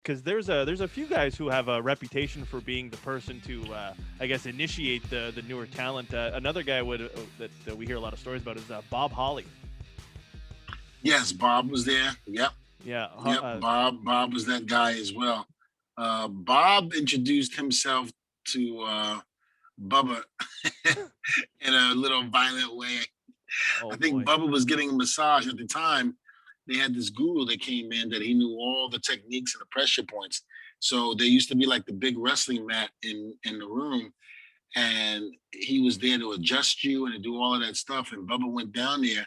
Because there's a few guys who have a reputation for being the person to I guess initiate the newer talent. Another guy that we hear a lot of stories about is Bob Holly. Yes, Bob was there. Yep, Yeah, yep. Bob was that guy as well. Bob introduced himself to Bubba in a little violent way. oh I think boy. Bubba was getting a massage at the time. They had this guru that came in that he knew all the techniques and the pressure points. So there used to be like the big wrestling mat in the room, and he was there to adjust you and to do all of that stuff. And Bubba went down there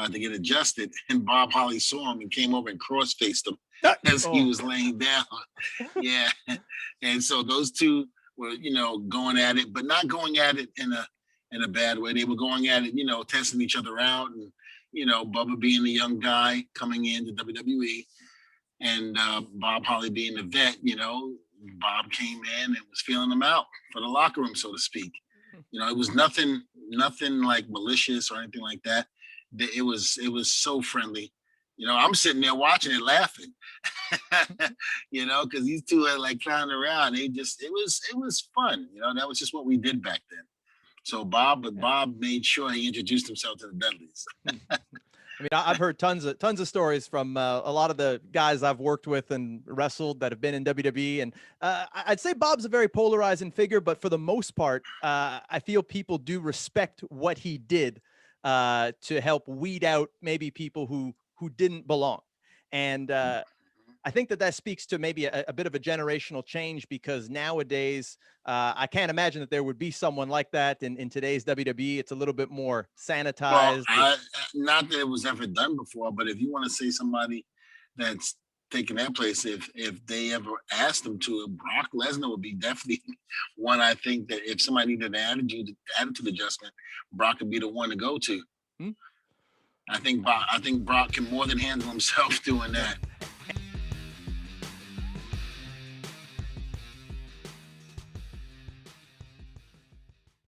to get adjusted, and Bob Holly saw him and came over and cross faced him as he Oh, was laying down. Yeah, and so those two were, going at it, but not going at it in a bad way. They were going at it, testing each other out, and Bubba being the young guy coming into WWE, and Bob Holly being the vet. Bob came in and was feeling them out for the locker room, so to speak. It was nothing like malicious or anything like that. It was so friendly. I'm sitting there watching it, laughing. Because these two are like clowning around. It was fun. That was just what we did back then. So Bob made sure he introduced himself to the Dudleys. I mean, I've heard tons of stories from a lot of the guys I've worked with and wrestled that have been in WWE, and I'd say Bob's a very polarizing figure, but for the most part, I feel people do respect what he did to help weed out maybe people who didn't belong, and I think that speaks to maybe a bit of a generational change, because nowadays I can't imagine that there would be someone like that in today's WWE. It's a little bit more Well, sanitized. not that it was ever done before, but if you want to say somebody that's taking that place, if they ever asked them to, Brock Lesnar would be definitely one. I think that if somebody needed an attitude adjustment, Brock would be the one to go to. Hmm? I think Brock can more than handle himself doing that.